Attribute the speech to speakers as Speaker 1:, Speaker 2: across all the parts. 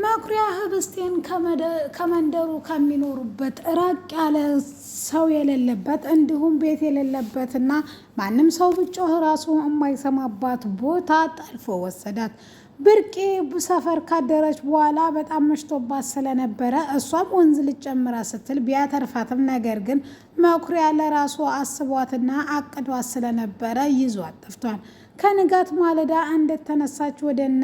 Speaker 1: መኩሪያ ህብስቴን ከመንደሩ ከሚኖሩበት ራቅ ያለ ሰው የሌለበት እንዲሁም ቤት የሌለበትና ማንም ሰው ብጮህ ራሱ የማይሰማባት ቦታ ጠልፎ ወሰዳት። ብርቄ ሰፈር ካደረች በኋላ በጣም መሽቶባት ስለነበረ እሷም ወንዝ ልጨምራ ስትል ቢያተርፋትም ነገር ግን መኩሪያ ለራሱ አስቧትና አቅዷት ስለነበረ ይዟት ጠፍቷል። ከንጋት ማለዳ እንደተነሳች ወደነ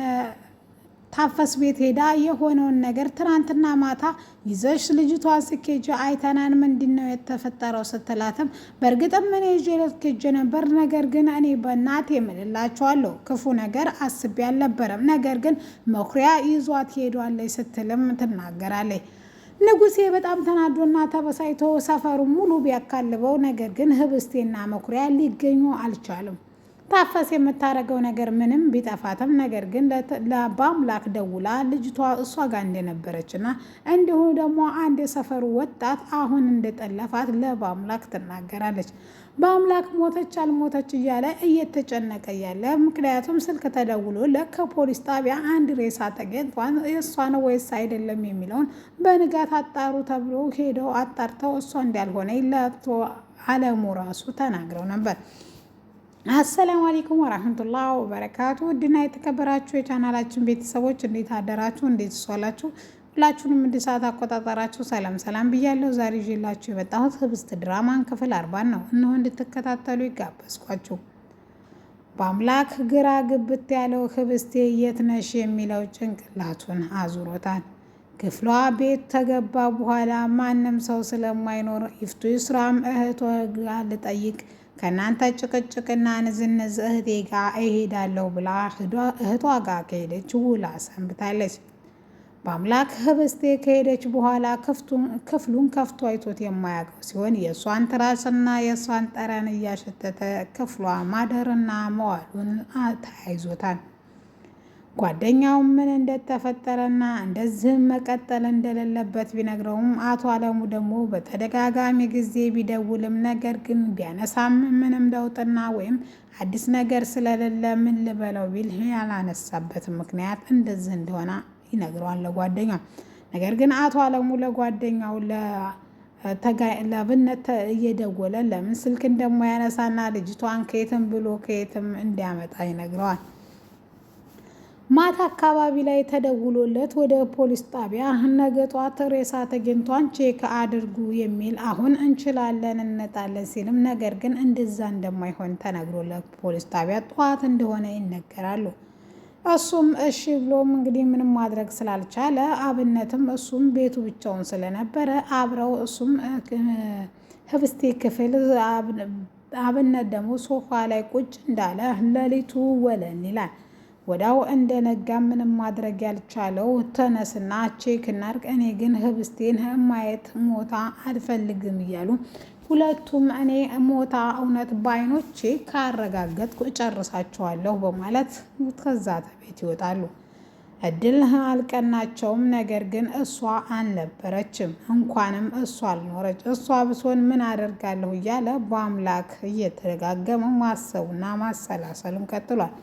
Speaker 1: ታፈስ ቤት ሄዳ የሆነውን ነገር ትናንትና ማታ ይዘሽ ልጅቷን ስኬጅ አይተናን ምንድነው የተፈጠረው ስትላትም በእርግጥም እኔ ይዤ ነበር፣ ነገር ግን እኔ በእናቴ እምልላችኋለሁ ክፉ ነገር አስቤ አልነበረም፣ ነገር ግን መኩሪያ ይዟት ሄዷለች ስትልም ትናገራለች። ንጉሴ በጣም ተናዶና ተበሳይቶ ሰፈሩ ሙሉ ቢያካልበው ነገር ግን ህብስቴና መኩሪያ ሊገኙ አልቻሉም። ታፈስ የምታደርገው ነገር ምንም ቢጠፋትም ነገር ግን በአምላክ ደውላ ልጅቷ እሷ ጋር እንደነበረችና እንዲሁም ደግሞ አንድ የሰፈሩ ወጣት አሁን እንደጠለፋት ለበአምላክ ትናገራለች። በአምላክ ሞተች አልሞተች እያለ እየተጨነቀ ያለ ምክንያቱም ስልክ ተደውሎ ከፖሊስ ጣቢያ አንድ ሬሳ ተገኝቷል፣ እሷ ነው ወይስ አይደለም የሚለውን በንጋት አጣሩ ተብሎ ሄደው አጣርተው እሷ እንዳልሆነ ለአቶ አለሙ ራሱ ተናግረው ነበር። አሰላሙ አለይኩም ወራህመቱላሂ ወበረካቱ። ውድና የተከበራችሁ የቻናላችን ቤተሰቦች እንዴት አደራችሁ? እንዴት ዋላችሁ? ሁላችሁንም እንደ ሰዓት አቆጣጠራችሁ ሰላም ብያለሁ። ዛሬ ይዤላችሁ የመጣሁት ህብስት ድራማን ክፍል 40 ነው። እነሆ እንድትከታተሉ ይጋበዝኳችሁ። በአምላክ ግራ ግብት ያለው ህብስቴ የት ነሽ የሚለው ጭንቅላቱን አዙሮታል። ክፍሏ ቤት ተገባ በኋላ ማንም ሰው ስለማይኖር ይፍቱ ይስራም እህቷ ጋር ልጠይቅ ከናንተ ጭቅጭቅና ንዝንዝ እህቴ ጋር እሄዳለሁ ብላ እህቷ ጋር ከሄደች ውላ ሰንብታለች። በአምላክ ህብስቴ ከሄደች በኋላ ክፍሉን ከፍቶ አይቶት የማያውቀው ሲሆን የእሷን ትራስና የእሷን ጠረን እያሸተተ ክፍሏ ማደርና መዋሉን ተያይዞታል። ጓደኛው ምን እንደተፈጠረና እንደዚህም መቀጠል እንደሌለበት ቢነግረውም አቶ አለሙ ደግሞ በተደጋጋሚ ጊዜ ቢደውልም ነገር ግን ቢያነሳም ምንም ለውጥና ወይም አዲስ ነገር ስለሌለ ምን ልበለው ቢል ያላነሳበት ምክንያት እንደዚህ እንደሆነ ይነግረዋል ለጓደኛው። ነገር ግን አቶ አለሙ ለጓደኛው ለብነት እየደወለ ለምን ስልክ እንደማያነሳና ልጅቷን ከየትም ብሎ ከየትም እንዲያመጣ ይነግረዋል። ማታ አካባቢ ላይ ተደውሎለት ወደ ፖሊስ ጣቢያ ነገ ጧት ሬሳ ተገኝቷን ቼክ አድርጉ የሚል አሁን እንችላለን እንመጣለን ሲልም ነገር ግን እንደዛ እንደማይሆን ተነግሮለት ፖሊስ ጣቢያ ጧት እንደሆነ ይነገራሉ። እሱም እሺ ብሎም እንግዲህ ምንም ማድረግ ስላልቻለ አብነትም እሱም ቤቱ ብቻውን ስለነበረ አብረው እሱም ህብስቴ ክፍል አብነት ደግሞ ሶፋ ላይ ቁጭ እንዳለ ሌሊቱ ወለን ይላል። ወዳው እንደነጋ ምንም ማድረግ ያልቻለው ተነስና ቼክ እናድርግ፣ እኔ ግን ህብስቴን ማየት ሞታ አልፈልግም እያሉ ሁለቱም እኔ ሞታ እውነት ባይኖቼ ካረጋገጥኩ እጨርሳቸዋለሁ በማለት ከዛ ቤት ይወጣሉ። እድል አልቀናቸውም። ነገር ግን እሷ አልነበረችም። እንኳንም እሷ አልኖረች። እሷ ብሶን ምን አደርጋለሁ እያለ በአምላክ እየተደጋገመ ማሰቡና ማሰላሰሉን ቀጥሏል።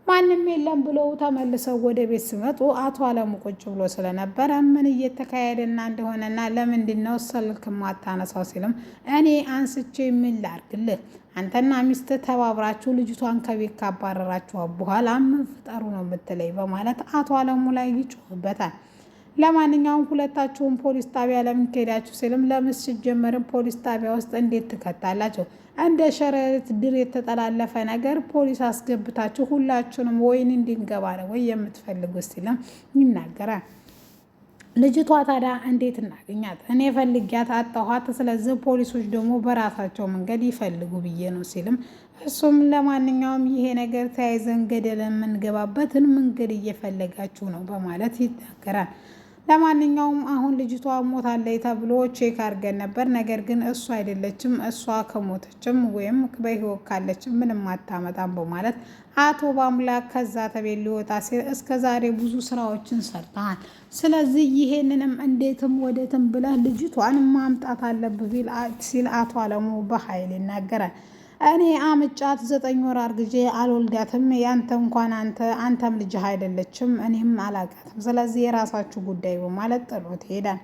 Speaker 1: ማንም የለም ብለው ተመልሰው ወደ ቤት ሲመጡ አቶ አለሙ ቁጭ ብሎ ስለነበረ ምን እየተካሄደና እንደሆነና ለምንድነው ስልክ ማታነሳው ሲልም እኔ አንስቼ ምን ላድርግልህ፣ አንተና ሚስት ተባብራችሁ ልጅቷን ከቤት ካባረራችሁ በኋላ ምን ፍጠሩ ነው የምትለኝ በማለት አቶ አለሙ ላይ ይጮህበታል። ለማንኛውም ሁለታችሁም ፖሊስ ጣቢያ ለምን ከሄዳችሁ ሲልም ለምን ሲጀመርም ፖሊስ ጣቢያ ውስጥ እንዴት ትከታላችሁ? እንደ ሸረሪት ድር የተጠላለፈ ነገር ፖሊስ አስገብታችሁ ሁላችሁንም ወይን እንድንገባ ነው ወይ የምትፈልጉት ሲልም ይናገራል። ልጅቷ ታዲያ እንዴት እናገኛት? እኔ ፈልጊያት አጣኋት፣ ስለዚህ ፖሊሶች ደግሞ በራሳቸው መንገድ ይፈልጉ ብዬ ነው ሲልም እሱም ለማንኛውም ይሄ ነገር ተያይዘን ገደል የምንገባበትን መንገድ እየፈለጋችሁ ነው በማለት ይናገራል። ለማንኛውም አሁን ልጅቷ ሞታለች ተብሎ ቼክ አድርገን ነበር፣ ነገር ግን እሷ አይደለችም፣ እሷ ከሞተችም ወይም በህይወት ካለችም ምንም አታመጣም በማለት አቶ በአምላክ ከዛ ተቤት ሊወጣ ሲል እስከ ዛሬ ብዙ ስራዎችን ሰርተሃል፣ ስለዚህ ይሄንንም እንዴትም ወዴትም ብለህ ልጅቷን ማምጣት አለብህ ሲል አቶ አለሙ በኃይል ይናገራል። እኔ አምጫት 9 ወር አርግዤ አልወልዳትም። ያንተ እንኳን አንተም ልጅህ አይደለችም፣ እኔም አላውቃትም። ስለዚህ የራሳችሁ ጉዳይ በማለት ጥሎት ይሄዳል።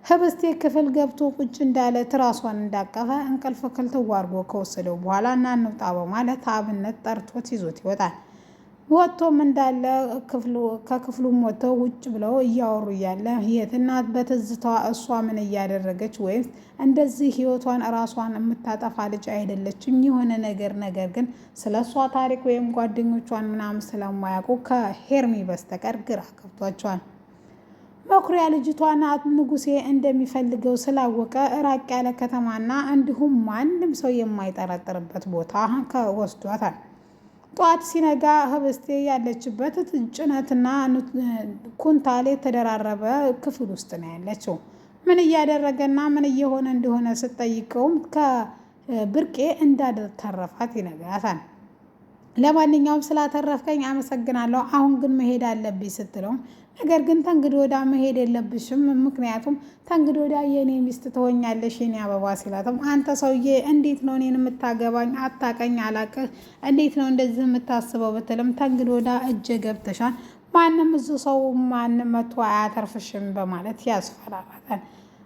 Speaker 1: ህብስቴ ክፍል ገብቶ ቁጭ እንዳለ ትራሷን እንዳቀፈ እንቅልፍ ክልትው አድርጎ ከወሰደው በኋላ እና እንውጣ በማለት አብነት ጠርቶት ይዞት ይወጣል። ወጥቶም እንዳለ ከክፍሉም ወጥተው ውጭ ብለው እያወሩ እያለ የት እናት በትዝታ እሷ ምን እያደረገች ወይም እንደዚህ ህይወቷን ራሷን የምታጠፋ ልጅ አይደለችም። የሆነ ነገር ግን ስለ እሷ ታሪክ ወይም ጓደኞቿን ምናምን ስለማያውቁ ከሄርሚ በስተቀር ግራ ገብቷቸዋል። መኩሪያ ልጅቷን ንጉሴ እንደሚፈልገው ስላወቀ ራቅ ያለ ከተማና እንዲሁም ማንም ሰው የማይጠረጥርበት ቦታ ወስዷታል። ጠዋት ሲነጋ ህብስቴ ያለችበት ጭነትና ኩንታል የተደራረበ ክፍል ውስጥ ነው ያለችው። ምን እያደረገና ምን እየሆነ እንደሆነ ስትጠይቀውም ከብርቄ እንዳልተረፋት ይነግራታል። ለማንኛውም ስላተረፍከኝ አመሰግናለሁ፣ አሁን ግን መሄድ አለብኝ ስትለው ነገር ግን ተንግዶ ወዳ መሄድ የለብሽም፣ ምክንያቱም ተንግዶ ወዳ የኔ ሚስት ትሆኛለሽ የኔ አበባ ሲላትም አንተ ሰውዬ እንዴት ነው እኔን የምታገባኝ? አታቀኝ አላቅህ፣ እንዴት ነው እንደዚህ የምታስበው ብትልም ተንግዶ ወዳ እጀ ገብተሻል፣ ማንም እዙ ሰው ማንም መቶ አያተርፍሽም በማለት ያስፈራራታል።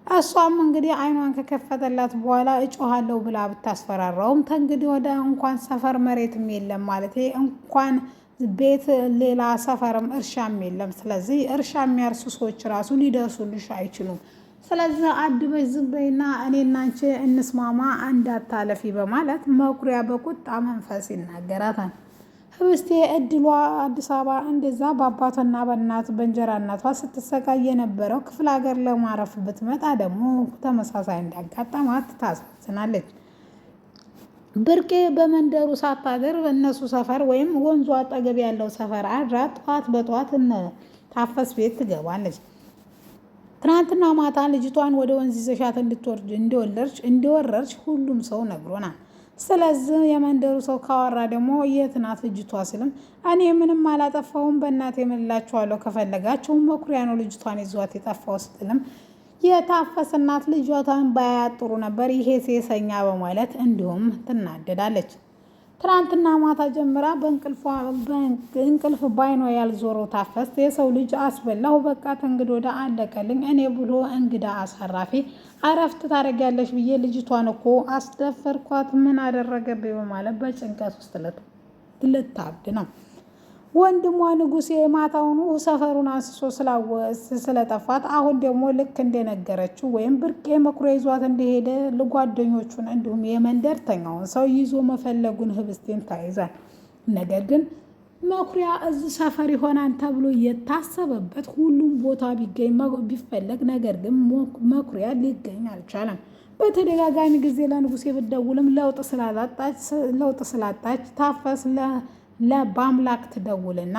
Speaker 1: እሷም እንግዲህ አይኗን ከከፈተላት በኋላ እጮሃለሁ ብላ ብታስፈራራውም ተንግዲህ ወደ እንኳን ሰፈር መሬትም የለም ማለት እንኳን ቤት ሌላ ሰፈርም እርሻም የለም። ስለዚህ እርሻ የሚያርሱ ሰዎች ራሱ ሊደርሱልሽ አይችሉም። ስለዚህ አድበሽ ዝም በይና እኔና አንቺ እንስማማ እንዳታለፊ በማለት መኩሪያ በቁጣ መንፈስ ይናገራታል። ህብስቴ እድሏ አዲስ አበባ እንደዛ በአባቷና በእናት በእንጀራ እናቷ ስትሰቃይ የነበረው ክፍለ ሀገር ለማረፍ ብትመጣ ደግሞ ተመሳሳይ እንዳጋጠማት ታሳዝናለች። ብርቄ በመንደሩ ሳታድር እነሱ ሰፈር ወይም ወንዙ አጠገብ ያለው ሰፈር አድራ በጠዋት ታፈስ ቤት ትገባለች። ትናንትና ማታ ልጅቷን ወደ ወንዝ ይዘሻት እንደወረድሽ ሁሉም ሰው ነግሮናል። ስለዚህ የመንደሩ ሰው ካወራ ደግሞ የት ናት ልጅቷ ሲልም እኔ ምንም አላጠፋሁም፣ በእናቴ የምንላችኋለሁ፣ ከፈለጋቸው መኩሪያ ነው ልጅቷን ይዟት የጠፋው ስትልም የታፈሰ እናት ልጇን ባያጥሩ ነበር ይሄ ሴሰኛ በማለት እንዲሁም ትናደዳለች። ትናንትና ማታ ጀምራ በእንቅልፍ ባይኗ ያልዞረው ታፈስ የሰው ልጅ አስበላሁ፣ በቃ ተንግዶ ወደ አለቀልኝ፣ እኔ ብሎ እንግዳ አሳራፊ አረፍት ታደርጊያለሽ ብዬ ልጅቷን እኮ አስደፈርኳት፣ ምን አደረገብኝ በማለት በጭንቀት ውስጥ ልታብድ ነው። ወንድሟ ንጉሴ ማታውኑ ሰፈሩን አንስሶ ስለጠፋት አሁን ደግሞ ልክ እንደነገረችው ወይም ብርቄ መኩሪያ ይዟት እንደሄደ ለጓደኞቹን እንዲሁም የመንደርተኛውን ሰው ይዞ መፈለጉን ህብስቴን ታይዛል። ነገር ግን መኩሪያ እዚህ ሰፈር ይሆናል ተብሎ የታሰበበት ሁሉም ቦታ ቢፈለግ ነገር ግን መኩሪያ ሊገኝ አልቻለም። በተደጋጋሚ ጊዜ ለንጉሴ ብትደውልም ለውጥ ስላጣች ታፈስ ለባምላክ ትደውልና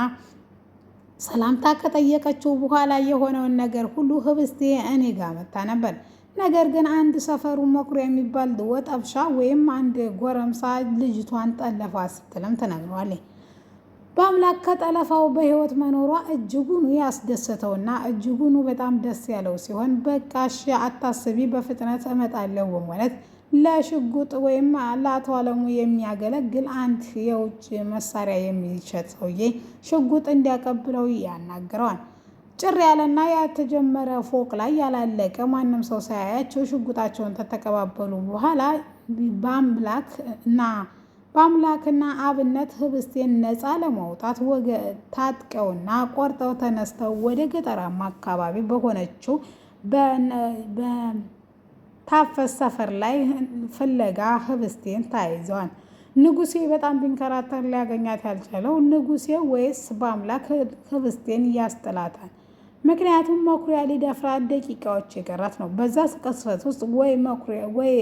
Speaker 1: ሰላምታ ከጠየቀችው በኋላ የሆነውን ነገር ሁሉ ህብስቴ እኔ ጋር መታ ነበር። ነገር ግን አንድ ሰፈሩ መኩሪያ የሚባል ወጠብሻ ወይም አንድ ጎረምሳ ልጅቷን ጠለፋ ስትልም ትነግረዋለች። በአምላክ ከጠለፋው በህይወት መኖሯ እጅጉኑ ያስደሰተውና እጅጉኑ በጣም ደስ ያለው ሲሆን በቃ እሺ አታስቢ፣ በፍጥነት እመጣለሁ በማለት ለሽጉጥ ወይም ለአቶ አለሙ የሚያገለግል አንድ የውጭ መሳሪያ የሚሸጥ ሰውዬ ሽጉጥ እንዲያቀብለው ያናግረዋል። ጭር ያለና ያልተጀመረ ፎቅ ላይ ያላለቀ ማንም ሰው ሳያያቸው ሽጉጣቸውን ተተቀባበሉ በኋላ በአምላክና አብነት ህብስቴን ነፃ ለማውጣት ታጥቀውና ቆርጠው ተነስተው ወደ ገጠራማ አካባቢ በሆነችው ታፈስ ሰፈር ላይ ፍለጋ ህብስቴን ታይዘዋል። ንጉሴ በጣም ቢንከራተር ሊያገኛት ያልቻለው ንጉሴ ወይስ በአምላክ ህብስቴን ያስጥላታል? ምክንያቱም መኩሪያ ሊደፍራት ደቂቃዎች የቀራት ነው። በዛ ቅጽበት ውስጥ ወይ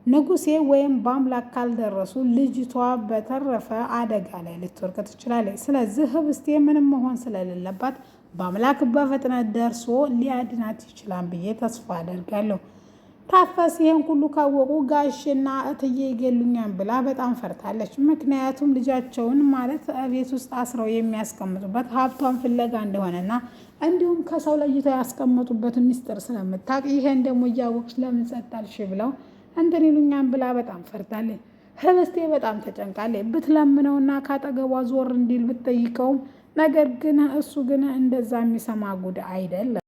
Speaker 1: ንጉሴ ወይም በአምላክ ካልደረሱ ልጅቷ በተረፈ አደጋ ላይ ልትወርቅ ትችላለች። ስለዚህ ህብስቴ ምንም መሆን ስለሌለባት በአምላክ በፍጥነት ደርሶ ሊያድናት ይችላል ብዬ ተስፋ አደርጋለሁ። ታፈስ ይሄን ሁሉ ካወቁ ጋሽና እትዬ ይገሉኛል ብላ በጣም ፈርታለች። ምክንያቱም ልጃቸውን ማለት ቤት ውስጥ አስረው የሚያስቀምጡበት ሀብቷን ፍለጋ እንደሆነና እንዲሁም ከሰው ለይተው ያስቀመጡበት ሚስጥር ስለምታውቅ ይሄን ደግሞ እያወቅሽ ለምን ጸጥ አልሽ ብለው እንትን ይሉኛል ብላ በጣም ፈርታለች። ህብስቴ በጣም ተጨንቃለች። ብትለምነውና ካጠገቧ ዞር እንዲል ብትጠይቀውም ነገር ግን እሱ ግን እንደዛ የሚሰማ ጉድ አይደለም።